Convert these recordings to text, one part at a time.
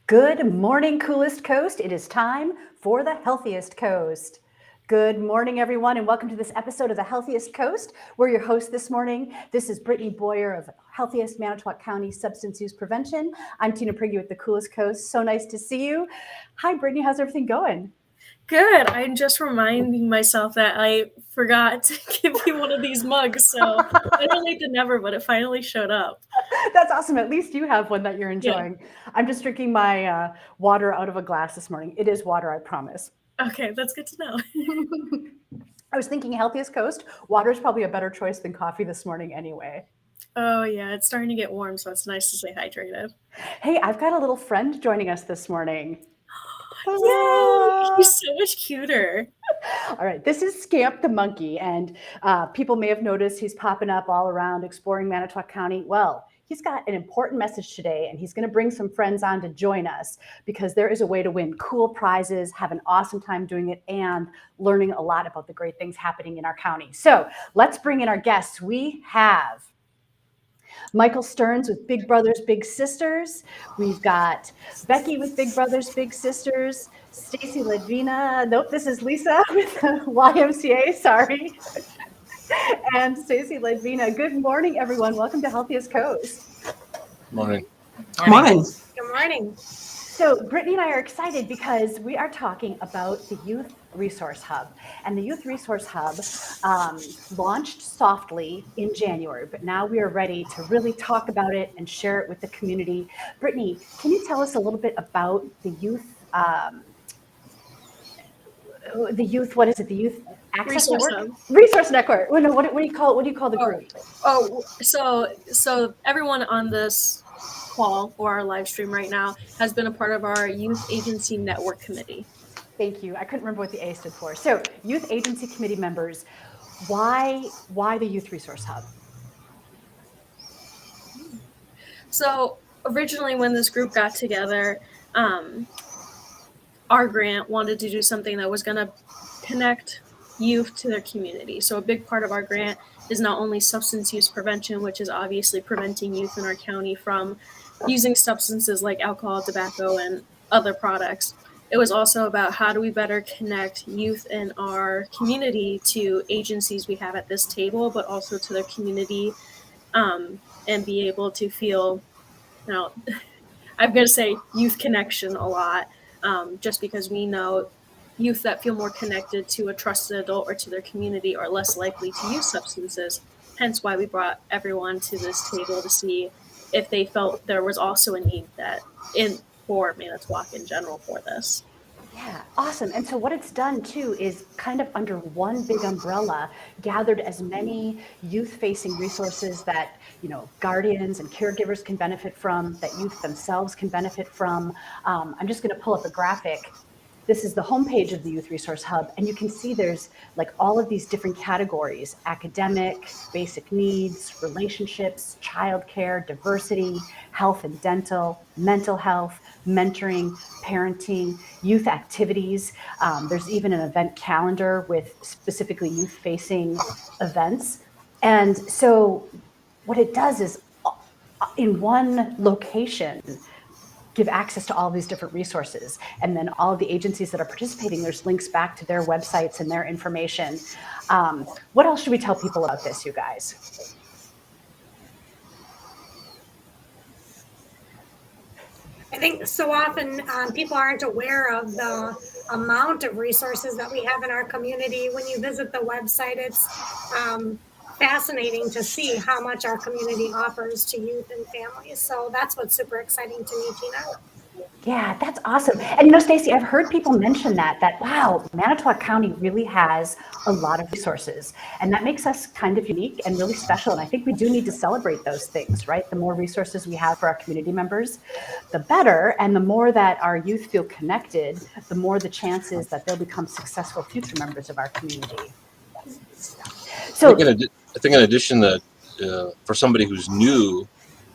Good morning, Coolest Coast. It is time for the Healthiest Coast. Good morning, everyone, and welcome to this episode of the Healthiest Coast. We're your hosts this morning. This is Brittany Boyer of Healthiest Manitowoc County Substance Use Prevention. I'm Tina Prigge with the Coolest Coast. So nice to see you. Hi, Brittany. How's everything going? Good. I'm just reminding myself that I forgot to give you one of these mugs, so better late than never, but it finally showed up. That's awesome. At least you have one that you're enjoying. Yeah. I'm just drinking my water out of a glass this morning. It is water, I promise. Okay, that's good to know. I was thinking Healthiest Coast. Water is probably a better choice than coffee this morning anyway. Oh, yeah. It's starting to get warm, so it's nice to stay hydrated. Hey, I've got a little friend joining us this morning. Yay! He's so much cuter. All right, this is Skamp the Monkey, and people may have noticed he's popping up all around exploring Manitowoc County. Well, he's got an important message today, and he's going to bring some friends on to join us because there is a way to win cool prizes, have an awesome time doing it, and learning a lot about the great things happening in our county. So let's bring in our guests. We have Michael Stearns with Big Brothers Big Sisters. We've got Becky with Big Brothers Big Sisters. Stacy Ledvina. Nope, this is Lisa with YMCA. Sorry. And Stacy Ledvina. Good morning, everyone. Welcome to Healthiest Coast. Morning. Morning. Good morning. So Brittany and I are excited because we are talking about the Youth Resource Hub. And the Youth Resource Hub launched softly in January, but now we are ready to really talk about it and share it with the community. Brittany, can you tell us a little bit about the Youth, what is it? The Youth Access Network? Resource Network. What do you call it? What do you call the group? So everyone on this call or our live stream right now has been a part of our Youth Agency Network Committee. Thank you. I couldn't remember what the A stood for. So Youth Agency Committee members, why the Youth Resource Hub? So originally when this group got together, our grant wanted to do something that was going to connect youth to their community. So a big part of our grant is not only substance use prevention, which is obviously preventing youth in our county from using substances like alcohol, tobacco, and other products. It was also about how do we better connect youth in our community to agencies we have at this table, but also to their community, and be able to feel, I'm going to say youth connection a lot, just because we know youth that feel more connected to a trusted adult or to their community are less likely to use substances. Hence why we brought everyone to this table to see if they felt there was also a need for Manitowoc in general for this. Yeah, awesome. And so what it's done too is kind of under one big umbrella, gathered as many youth-facing resources that, guardians and caregivers can benefit from, that youth themselves can benefit from. I'm just going to pull up a graphic. This is the homepage of the Youth Resource Hub, and you can see there's like all of these different categories: academic, basic needs, relationships, childcare, diversity, health and dental, mental health, mentoring, parenting, youth activities. There's even an event calendar with specifically youth-facing events. And so what it does is in one location, give access to all these different resources. And then all of the agencies that are participating, there's links back to their websites and their information. What else should we tell people about this, you guys? I think so often people aren't aware of the amount of resources that we have in our community. When you visit the website, it's fascinating to see how much our community offers to youth and families. So that's what's super exciting to me, Tina. Yeah, that's awesome. And Stacy, I've heard people mention that wow, Manitowoc County really has a lot of resources, and that makes us kind of unique and really special. And I think we do need to celebrate those things, right? The more resources we have for our community members, the better. And the more that our youth feel connected, the more the chances that they'll become successful future members of our community. So I think in addition that for somebody who's new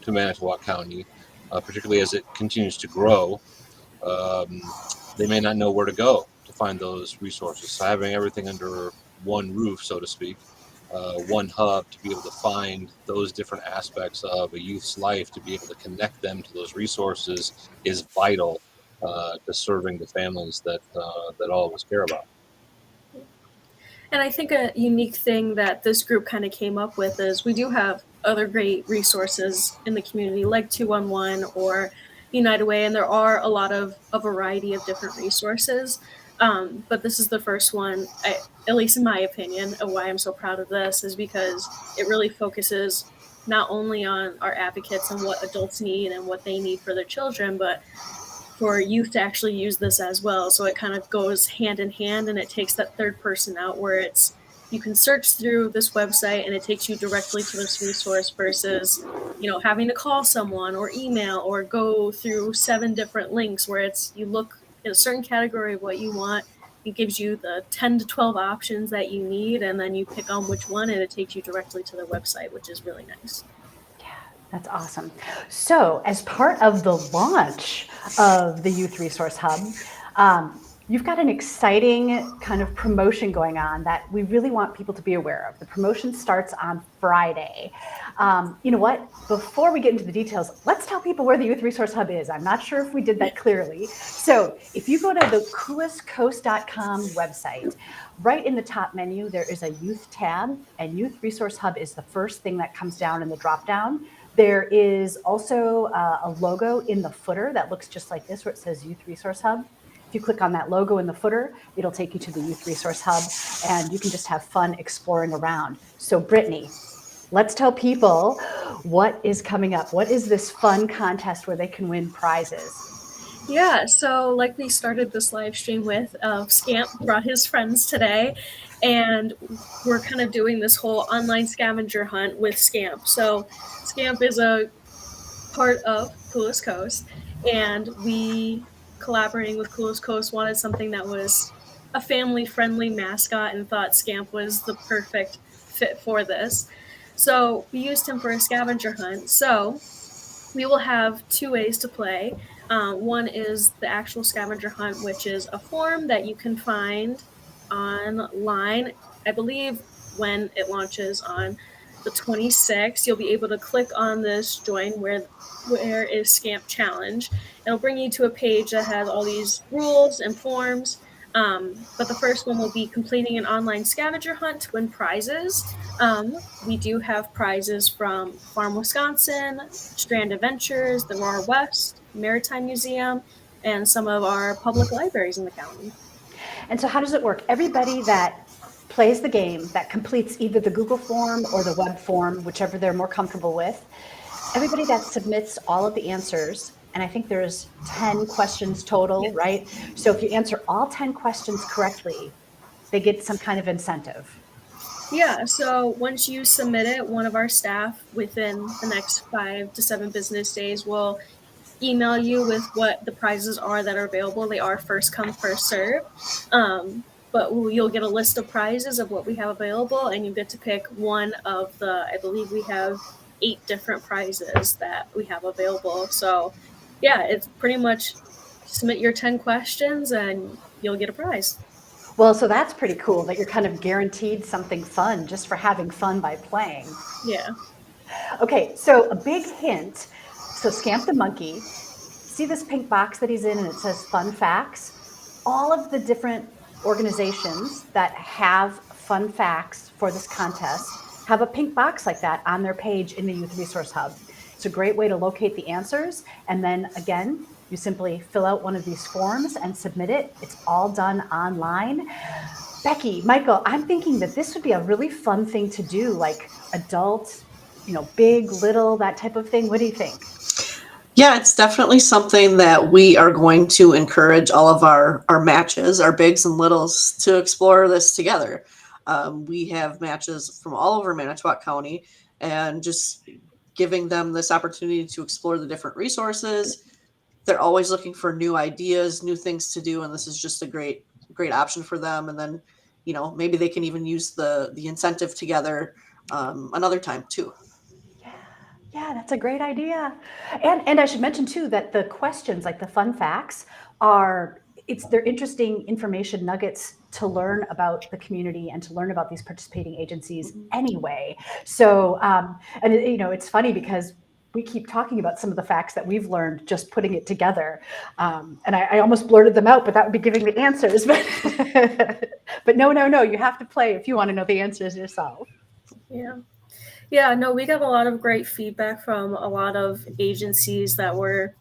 to Manitowoc County, particularly as it continues to grow, they may not know where to go to find those resources. So having everything under one roof, so to speak, one hub to be able to find those different aspects of a youth's life, to be able to connect them to those resources is vital to serving the families that all of us care about. And I think a unique thing that this group kind of came up with is we do have other great resources in the community like 211 or United Way, and there are a variety of different resources. But this is the first one, at least in my opinion, of why I'm so proud of this is because it really focuses not only on our advocates and what adults need and what they need for their children, but for youth to actually use this as well. So it kind of goes hand in hand, and it takes that third person out where it's you can search through this website and it takes you directly to this resource versus, having to call someone or email or go through 7 different links where it's you look in a certain category of what you want. It gives you the 10 to 12 options that you need, and then you pick on which one, and it takes you directly to the website, which is really nice. That's awesome. So as part of the launch of the Youth Resource Hub, you've got an exciting kind of promotion going on that we really want people to be aware of. The promotion starts on Friday. You know what? Before we get into the details, let's tell people where the Youth Resource Hub is. I'm not sure if we did that clearly. So if you go to the coolestcoast.com website, right in the top menu, there is a youth tab, and Youth Resource Hub is the first thing that comes down in the drop down. There is also a logo in the footer that looks just like this, where it says Youth Resource Hub. If you click on that logo in the footer, it'll take you to the Youth Resource Hub, and you can just have fun exploring around. So Brittany, let's tell people what is coming up. What is this fun contest where they can win prizes? Yeah, so like we started this live stream with, Skamp brought his friends today, and we're kind of doing this whole online scavenger hunt with Skamp. So Skamp is a part of Coolest Coast, and we, collaborating with Coolest Coast, wanted something that was a family-friendly mascot and thought Skamp was the perfect fit for this. So we used him for a scavenger hunt. So we will have 2 ways to play. One is the actual scavenger hunt, which is a form that you can find online. I believe when it launches on the 26th, you'll be able to click on this join where is Skamp Challenge. It'll bring you to a page that has all these rules and forms. But the first one will be completing an online scavenger hunt to win prizes. We do have prizes from Farm Wisconsin, Strand Adventures, the Raw West, Maritime Museum, and some of our public libraries in the county. And so how does it work? Everybody that plays the game, that completes either the Google form or the web form, whichever they're more comfortable with, everybody that submits all of the answers, and I think there's 10 questions total, right? So if you answer all 10 questions correctly, they get some kind of incentive. Yeah, so once you submit it, one of our staff within the next 5 to 7 business days will email you with what the prizes are that are available. They are first come, first serve. But you'll get a list of prizes of what we have available, and you get to pick one of I believe we have 8 different prizes that we have available. So yeah, it's pretty much submit your 10 questions and you'll get a prize. Well, so that's pretty cool that you're kind of guaranteed something fun just for having fun by playing. Yeah. Okay, so a big hint. So Skamp the Monkey, see this pink box that he's in and it says fun facts? All of the different organizations that have fun facts for this contest have a pink box like that on their page in the Youth Resource Hub. It's a great way to locate the answers. And then again, you simply fill out one of these forms and submit it. It's all done online. Becky, Michael, I'm thinking that this would be a really fun thing to do, like adult, big, little, that type of thing. What do you think? Yeah, it's definitely something that we are going to encourage all of our matches, our bigs and littles, to explore this together. We have matches from all over Manitowoc County, and just giving them this opportunity to explore the different resources. They're always looking for new ideas, new things to do, and this is just a great option for them. And then, maybe they can even use the incentive together another time too. Yeah, that's a great idea. And I should mention too that the questions, like the fun facts, are they're interesting information nuggets to learn about the community and to learn about these participating agencies anyway. So, and it's funny because we keep talking about some of the facts that we've learned just putting it together. And I almost blurted them out, but that would be giving the answers. But no, you have to play if you want to know the answers yourself. Yeah, no, we got a lot of great feedback from a lot of agencies that were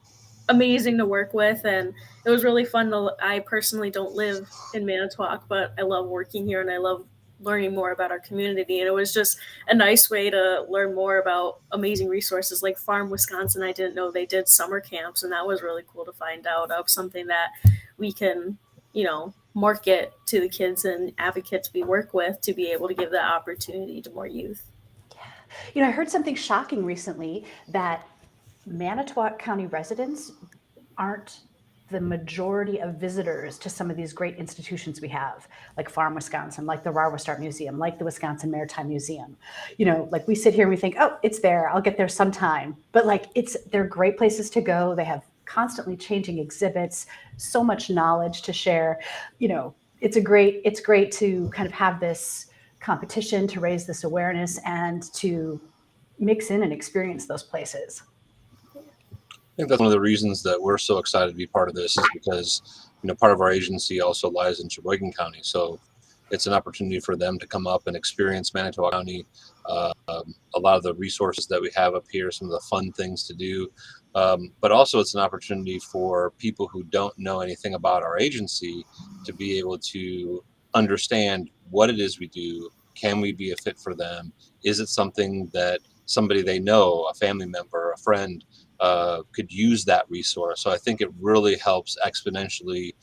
amazing to work with, and it was really fun I personally don't live in Manitowoc, but I love working here and I love learning more about our community, and it was just a nice way to learn more about amazing resources like Farm Wisconsin. I didn't know they did summer camps, and that was really cool to find out of something that we can market to the kids and advocates we work with to be able to give that opportunity to more youth. I heard something shocking recently, that Manitowoc County residents aren't the majority of visitors to some of these great institutions we have, like Farm Wisconsin, like the Rawest Art Museum, like the Wisconsin Maritime Museum. Like we sit here and we think, oh, it's there, I'll get there sometime. But they're great places to go. They have constantly changing exhibits, so much knowledge to share. It's great to kind of have this competition to raise this awareness and to mix in and experience those places. I think that's one of the reasons that we're so excited to be part of this, is because part of our agency also lies in Sheboygan County, so it's an opportunity for them to come up and experience Manitowoc County, a lot of the resources that we have up here, some of the fun things to do, but also it's an opportunity for people who don't know anything about our agency to be able to understand what it is we do. Can we be a fit for them? Is it something that somebody they know, a family member, a friend, could use that resource? So I think it really helps exponentially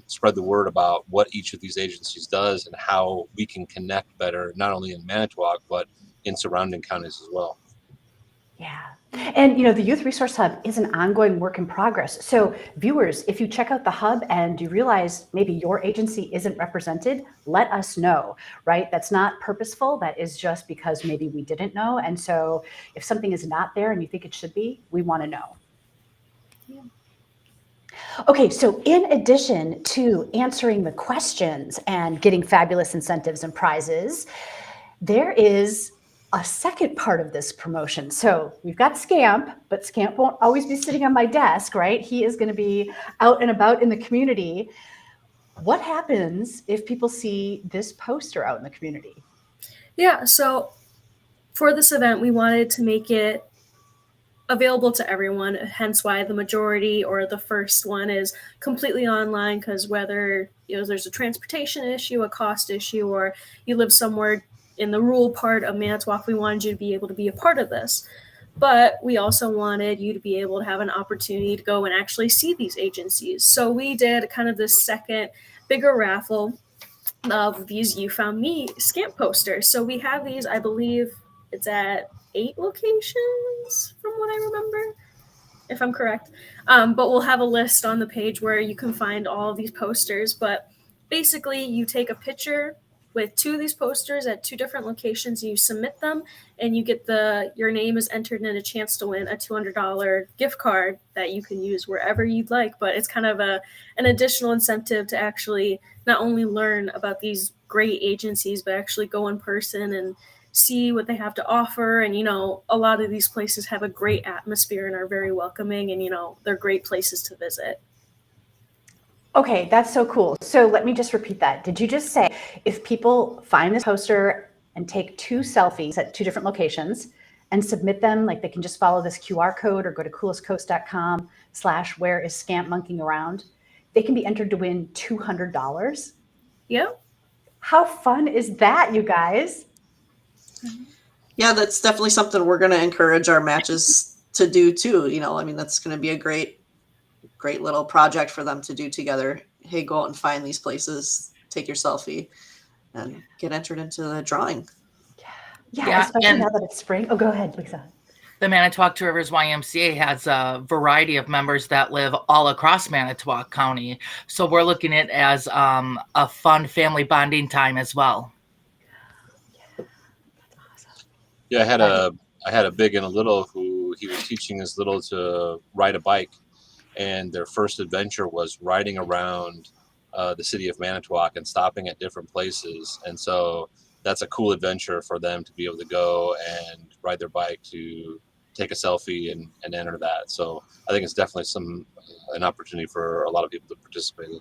spread the word about what each of these agencies does and how we can connect better, not only in Manitowoc, but in surrounding counties as well. Yeah. And, the Youth Resource Hub is an ongoing work in progress. So viewers, if you check out the hub and you realize maybe your agency isn't represented, let us know, right? That's not purposeful. That is just because maybe we didn't know. And so if something is not there and you think it should be, we want to know. Yeah. Okay, so in addition to answering the questions and getting fabulous incentives and prizes, there is a second part of this promotion. So we've got Skamp, but Skamp won't always be sitting on my desk, right? He is going to be out and about in the community. What happens if people see this poster out in the community? Yeah, so for this event, we wanted to make it available to everyone, hence why the majority or the first one is completely online, because whether there's a transportation issue, a cost issue, or you live somewhere in the rural part of Manitowoc, we wanted you to be able to be a part of this. But we also wanted you to be able to have an opportunity to go and actually see these agencies. So we did kind of this second bigger raffle of these You Found Me Skamp posters. So we have these, I believe it's at 8 locations from what I remember, if I'm correct. But we'll have a list on the page where you can find all of these posters. But basically you take a picture with 2 of these posters at 2 different locations, and you submit them, and you get your name is entered in a chance to win a $200 gift card that you can use wherever you'd like. But it's kind of an additional incentive to actually not only learn about these great agencies, but actually go in person and see what they have to offer. And, a lot of these places have a great atmosphere and are very welcoming, and, they're great places to visit. Okay, that's so cool. So let me just repeat that. Did you just say if people find this poster and take 2 selfies at 2 different locations and submit them, like they can just follow this QR code or go to coolestcoast.com/whereissskampmonkeyaround, they can be entered to win $200? Yep. How fun is that, you guys? Yeah, that's definitely something we're going to encourage our matches to do too. That's going to be a great little project for them to do together. Hey, go out and find these places, take your selfie, and get entered into the drawing. Yeah, especially now that it's spring. Oh, go ahead, Lisa. The Manitowoc Two Rivers YMCA has a variety of members that live all across Manitowoc County. So we're looking at it as a fun family bonding time as well. Yeah, I had a big and a little who he was teaching his little to ride a bike, and their first adventure was riding around the city of Manitowoc and stopping at different places. And so that's a cool adventure for them to be able to go and ride their bike, to take a selfie and enter that. So I think it's definitely an opportunity for a lot of people to participate in.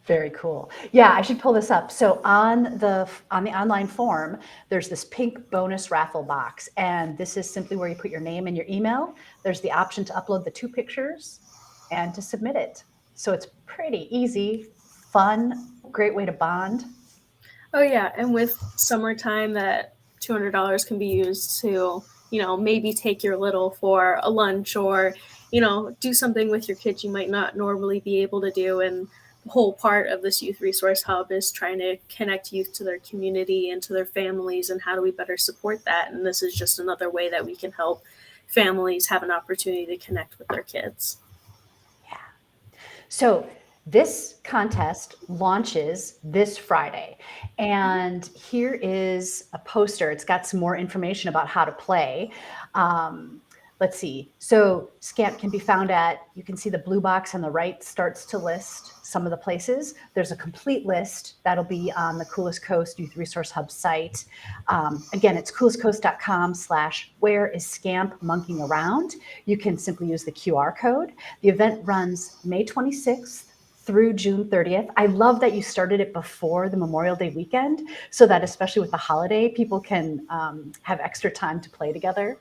Very cool. Yeah, I should pull this up. So on the online form, there's this pink bonus raffle box, and this is simply where you put your name and your email. There's the option to upload the 2 pictures and to submit it. So it's pretty easy, fun, great way to bond. Oh yeah, and with summertime, that $200 can be used to, maybe take your little for a lunch, or, do something with your kids you might not normally be able to do. And the whole part of this youth resource hub is trying to connect youth to their community and to their families, and how do we better support that. And this is just another way that we can help families have an opportunity to connect with their kids. Yeah. So this contest launches this Friday, and here is a poster. It's got some more information about how to play. Let's see. So Skamp can be found you can see the blue box on the right starts to list some of the places. There's a complete list that'll be on the Coolest Coast Youth Resource Hub site. Again, it's coolestcoast.com/where-is-Skamp Monkeying Around. You can simply use the QR code. The event runs May 26th through June 30th. I love that you started it before the Memorial Day weekend, so that especially with the holiday, people can have extra time to play together.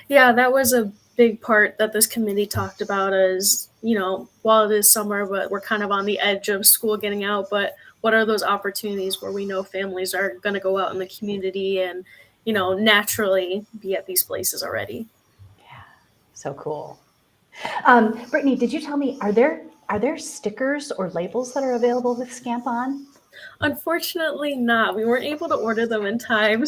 Yeah, that was a big part that this committee talked about is, while it is summer, but we're kind of on the edge of school getting out, but what are those opportunities where we know families are going to go out in the community and, naturally be at these places already? Yeah, so cool. Brittany, did you tell me, are there stickers or labels that are available with Skamp on? Unfortunately not. We weren't able to order them in time.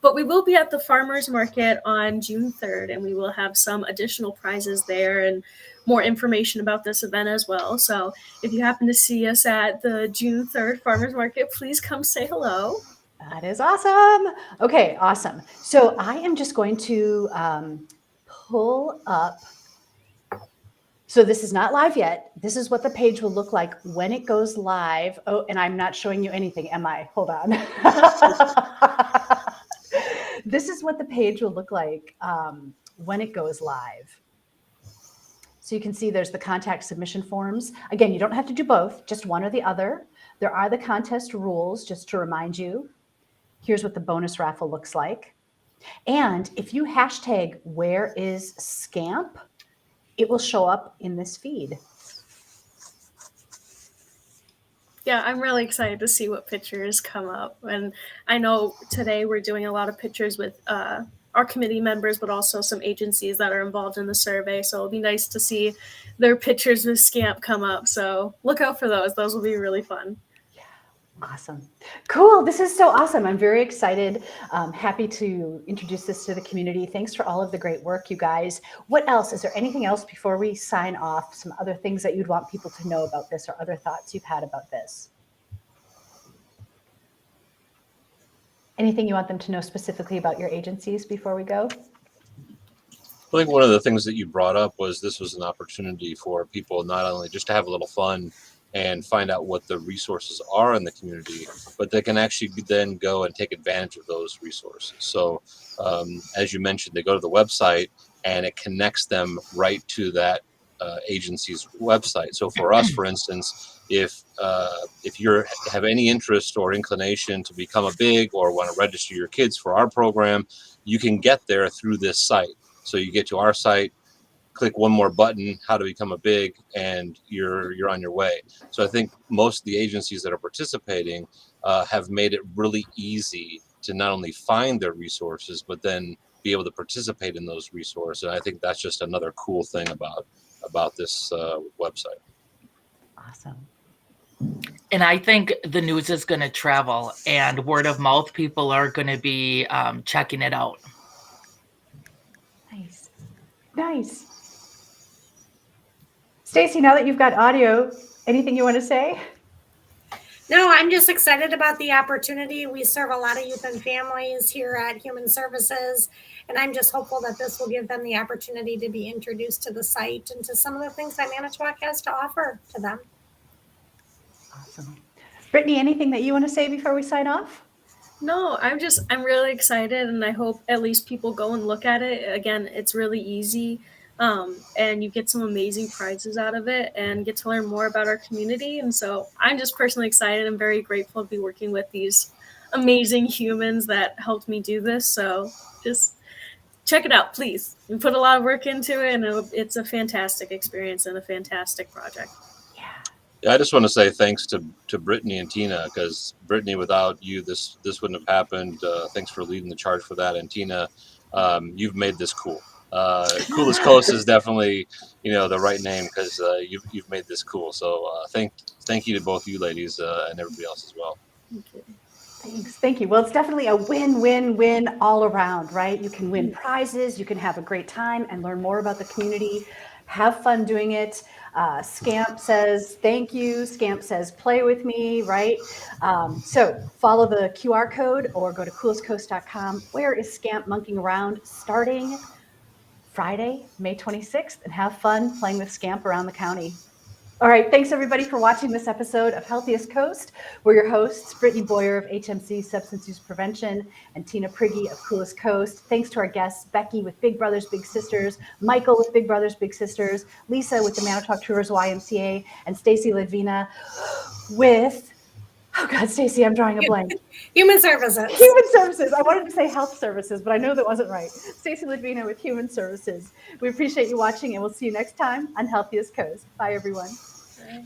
But we will be at the farmers market on June 3rd, and we will have some additional prizes there and more information about this event as well. So if you happen to see us at the June 3rd farmers market, please come say hello. That is awesome. Okay, awesome. So I am just going to pull up. So this is not live yet. This is what the page will look like when it goes live. Oh, and I'm not showing you anything, am I? Hold on. This is what the page will look like when it goes live. So you can see there's the contact submission forms. Again, you don't have to do both, just one or the other. There are the contest rules, just to remind you. Here's what the bonus raffle looks like. And if you hashtag #WhereIsSkamp, it will show up in this feed. Yeah, I'm really excited to see what pictures come up. And I know today we're doing a lot of pictures with our committee members, but also some agencies that are involved in the survey. So it'll be nice to see their pictures with Skamp come up. So look out for those. Those will be really fun. Awesome. Cool. This is so awesome. I'm very excited. Happy to introduce this to the community. Thanks for all of the great work, you guys. What else? Is there anything else before we sign off? Some other things that you'd want people to know about this, or other thoughts you've had about this? Anything you want them to know specifically about your agencies before we go? I think one of the things that you brought up was this was an opportunity for people not only just to have a little fun and find out what the resources are in the community, but they can actually then go and take advantage of those resources. So as you mentioned, they go to the website and it connects them right to that agency's website. So for us, for instance, if you have any interest or inclination to become a big or want to register your kids for our program, you can get there through this site. So you get to our site, click one more button, how to become a big, and you're on your way. So I think most of the agencies that are participating have made it really easy to not only find their resources, but then be able to participate in those resources. And I think that's just another cool thing about this website. Awesome. And I think the news is going to travel, and word of mouth, people are going to be checking it out. Nice. Nice. Stacy, now that you've got audio, anything you want to say? No, I'm just excited about the opportunity. We serve a lot of youth and families here at Human Services, and I'm just hopeful that this will give them the opportunity to be introduced to the site and to some of the things that Manitowoc has to offer to them. Awesome. Brittany, anything that you want to say before we sign off? No, I'm really excited, and I hope at least people go and look at it. Again, it's really easy, and you get some amazing prizes out of it and get to learn more about our community. And so I'm just personally excited and very grateful to be working with these amazing humans that helped me do this. So just check it out, please. We put a lot of work into it, and it's a fantastic experience and a fantastic project. Yeah, I just want to say thanks to Brittany and Tina, because Brittany, without you, this wouldn't have happened. Thanks for leading the charge for that, and Tina, you've made this cool. Coolest Coast is definitely the right name, because you've made this cool. So thank you to both you ladies and everybody else as well. Thank you. Thank you. Well, it's definitely a win-win-win all around, right? You can win prizes, you can have a great time and learn more about the community, have fun doing it. Skamp says, thank you. Skamp says, play with me, right? So follow the QR code or go to coolestcoast.com. Where is Skamp Monkeying Around starting Friday, May 26th, and have fun playing with Skamp around the county. All right, thanks everybody for watching this episode of Healthiest Coast. We're your hosts, Brittany Boyer of HMC Substance Use Prevention and Tina Prigge of Coolest Coast. Thanks to our guests, Becky with Big Brothers Big Sisters, Michael with Big Brothers Big Sisters, Lisa with the Manitowoc Tours YMCA, and Stacy Ledvina with, oh God, Stacy, I'm drawing a blank. Human Services. Human Services. I wanted to say Health Services, but I know that wasn't right. Stacy Ledvina with Human Services. We appreciate you watching, and we'll see you next time on Healthiest Coast. Bye, everyone. Bye.